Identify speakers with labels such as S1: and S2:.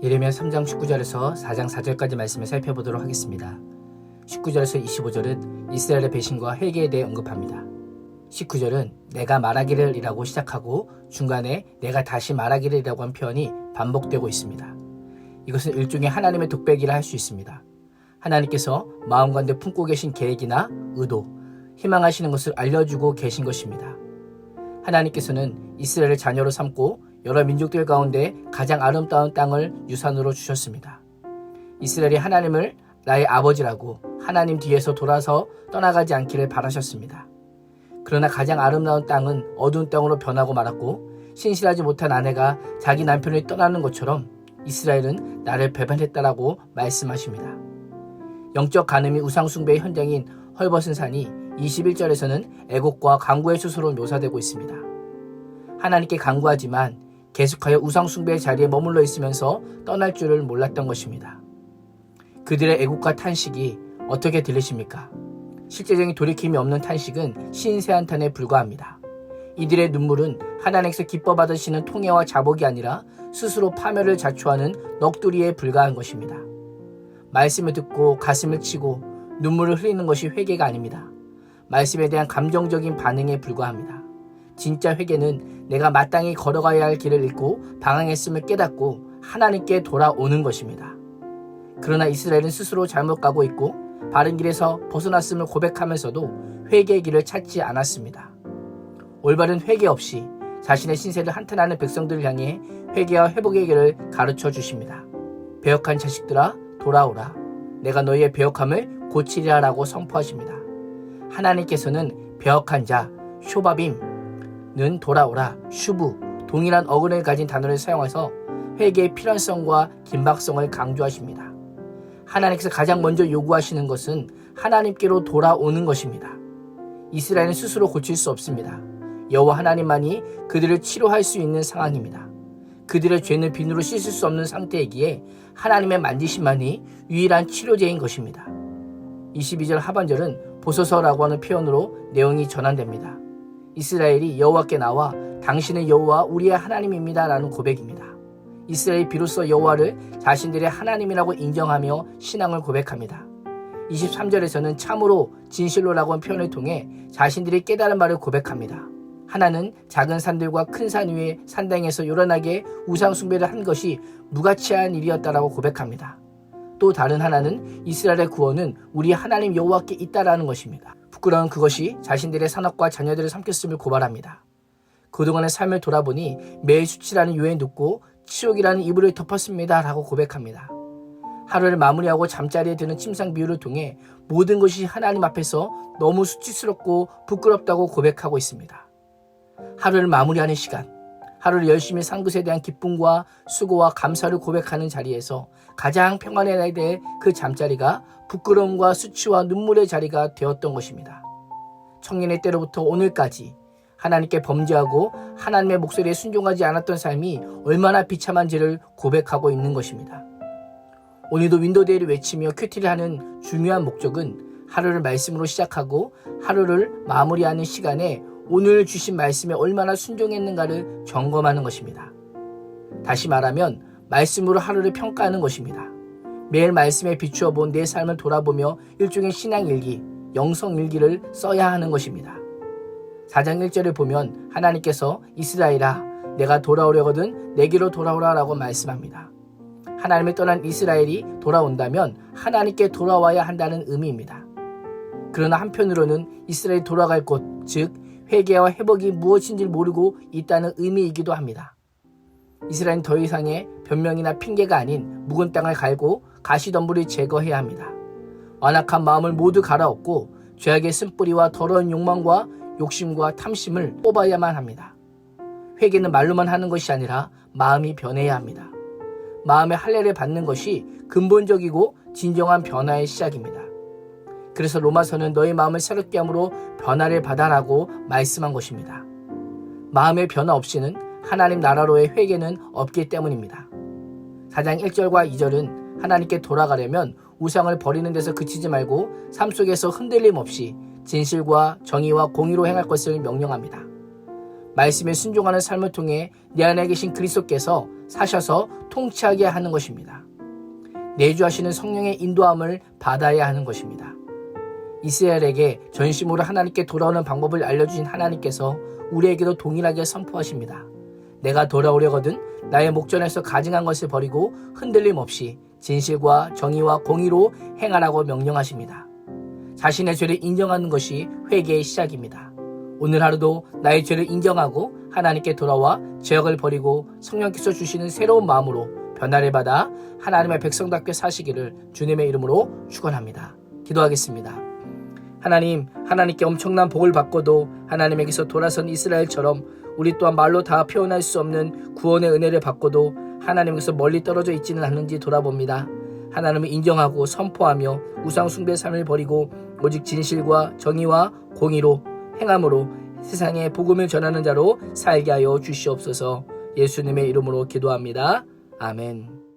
S1: 예레미야 3장 19절에서 4장 4절까지 말씀을 살펴보도록 하겠습니다. 19절에서 25절은 이스라엘의 배신과 회개에 대해 언급합니다. 19절은 내가 말하기를 이라고 시작하고 중간에 내가 다시 말하기를 이라고 한 표현이 반복되고 있습니다. 이것은 일종의 하나님의 독백이라 할 수 있습니다. 하나님께서 마음 가운데 품고 계신 계획이나 의도, 희망하시는 것을 알려주고 계신 것입니다. 하나님께서는 이스라엘을 자녀로 삼고 여러 민족들 가운데 가장 아름다운 땅을 유산으로 주셨습니다. 이스라엘이 하나님을 나의 아버지라고 하나님 뒤에서 돌아서 떠나가지 않기를 바라셨습니다. 그러나 가장 아름다운 땅은 어두운 땅으로 변하고 말았고 신실하지 못한 아내가 자기 남편을 떠나는 것처럼 이스라엘은 나를 배반했다라고 말씀하십니다. 영적 간음이 우상숭배의 현장인 헐벗은 산이 21절에서는 애곡과 간구의 수소로 묘사되고 있습니다. 하나님께 간구하지만 계속하여 우상숭배의 자리에 머물러 있으면서 떠날 줄을 몰랐던 것입니다. 그들의 애곡과 탄식이 어떻게 들리십니까? 실제적인 돌이킴이 없는 탄식은 신세한탄에 불과합니다. 이들의 눈물은 하나님께서 기뻐 받으시는 통해와 자복이 아니라 스스로 파멸을 자초하는 넋두리에 불과한 것입니다. 말씀을 듣고 가슴을 치고 눈물을 흘리는 것이 회개가 아닙니다. 말씀에 대한 감정적인 반응에 불과합니다. 진짜 회개는 내가 마땅히 걸어가야 할 길을 잃고 방황했음을 깨닫고 하나님께 돌아오는 것입니다. 그러나 이스라엘은 스스로 잘못 가고 있고 바른 길에서 벗어났음을 고백하면서도 회개의 길을 찾지 않았습니다. 올바른 회개 없이 자신의 신세를 한탄하는 백성들을 향해 회개와 회복의 길을 가르쳐 주십니다. 배역한 자식들아 돌아오라. 내가 너희의 배역함을 고치리라 라고 선포하십니다. 하나님께서는 배역한 자 쇼바빔는 돌아오라, 슈부 동일한 어근을 가진 단어를 사용해서 회개의 필연성과 긴박성을 강조하십니다. 하나님께서 가장 먼저 요구하시는 것은 하나님께로 돌아오는 것입니다. 이스라엘은 스스로 고칠 수 없습니다. 여호와 하나님만이 그들을 치료할 수 있는 상황입니다. 그들의 죄는 비누로 씻을 수 없는 상태이기에 하나님의 만지심만이 유일한 치료제인 것입니다. 22절 하반절은 보소서라고 하는 표현으로 내용이 전환됩니다. 이스라엘이 여호와께 나와 당신은 여호와 우리의 하나님입니다 라는 고백입니다. 이스라엘이 비로소 여호와를 자신들의 하나님이라고 인정하며 신앙을 고백합니다. 23절에서는 참으로 진실로라고 하는 표현을 통해 자신들이 깨달은 바를 고백합니다. 하나는 작은 산들과 큰 산 위에 산당에서 요란하게 우상숭배를 한 것이 무가치한 일이었다라고 고백합니다. 또 다른 하나는 이스라엘의 구원은 우리 하나님 여호와께 있다라는 것입니다. 부끄러운 그것이 자신들의 산업과 자녀들을 삼켰음을 고발합니다. 그동안의 삶을 돌아보니 매일 수치라는 유에 눕고 치욕이라는 이불을 덮었습니다 라고 고백합니다. 하루를 마무리하고 잠자리에 드는 침상 비유를 통해 모든 것이 하나님 앞에서 너무 수치스럽고 부끄럽다고 고백하고 있습니다. 하루를 마무리하는 시간, 하루를 열심히 산 것에 대한 기쁨과 수고와 감사를 고백하는 자리에서 가장 평안에 대해 그 잠자리가 부끄러움과 수치와 눈물의 자리가 되었던 것입니다. 청년의 때로부터 오늘까지 하나님께 범죄하고 하나님의 목소리에 순종하지 않았던 삶이 얼마나 비참한지를 고백하고 있는 것입니다. 오늘도 윈도데이를 외치며 큐티를 하는 중요한 목적은 하루를 말씀으로 시작하고 하루를 마무리하는 시간에 오늘 주신 말씀에 얼마나 순종했는가를 점검하는 것입니다. 다시 말하면 말씀으로 하루를 평가하는 것입니다. 매일 말씀에 비추어 본 내 삶을 돌아보며 일종의 신앙일기, 영성일기를 써야 하는 것입니다. 4장 1절을 보면 하나님께서 이스라엘아 내가 돌아오려거든 내게로 돌아오라 라고 말씀합니다. 하나님을 떠난 이스라엘이 돌아온다면 하나님께 돌아와야 한다는 의미입니다. 그러나 한편으로는 이스라엘이 돌아갈 곳, 즉 회개와 회복이 무엇인지 모르고 있다는 의미이기도 합니다. 이스라엘은 더 이상의 변명이나 핑계가 아닌 묵은 땅을 갈고 가시덤불을 제거해야 합니다. 완악한 마음을 모두 갈아엎고 죄악의 쓴뿌리와 더러운 욕망과 욕심과 탐심을 뽑아야만 합니다. 회개는 말로만 하는 것이 아니라 마음이 변해야 합니다. 마음의 할례를 받는 것이 근본적이고 진정한 변화의 시작입니다. 그래서 로마서는 너의 마음을 새롭게 함으로 변화를 받아라고 말씀한 것입니다. 마음의 변화 없이는 하나님 나라로의 회개는 없기 때문입니다. 4장 1절과 2절은 하나님께 돌아가려면 우상을 버리는 데서 그치지 말고 삶 속에서 흔들림 없이 진실과 정의와 공의로 행할 것을 명령합니다. 말씀에 순종하는 삶을 통해 내 안에 계신 그리스도께서 사셔서 통치하게 하는 것입니다. 내주하시는 성령의 인도함을 받아야 하는 것입니다. 이스라엘에게 전심으로 하나님께 돌아오는 방법을 알려주신 하나님께서 우리에게도 동일하게 선포하십니다. 내가 돌아오려거든 나의 목전에서 가증한 것을 버리고 흔들림 없이 진실과 정의와 공의로 행하라고 명령하십니다. 자신의 죄를 인정하는 것이 회개의 시작입니다. 오늘 하루도 나의 죄를 인정하고 하나님께 돌아와 죄악을 버리고 성령께서 주시는 새로운 마음으로 변화를 받아 하나님의 백성답게 사시기를 주님의 이름으로 축원합니다. 기도하겠습니다. 하나님께 엄청난 복을 받고도 하나님에게서 돌아선 이스라엘처럼 우리 또한 말로 다 표현할 수 없는 구원의 은혜를 받고도 하나님께서 멀리 떨어져 있지는 않는지 돌아봅니다. 하나님을 인정하고 선포하며 우상 숭배 삶을 버리고 오직 진실과 정의와 공의로 행함으로 세상에 복음을 전하는 자로 살게 하여 주시옵소서. 예수님의 이름으로 기도합니다. 아멘.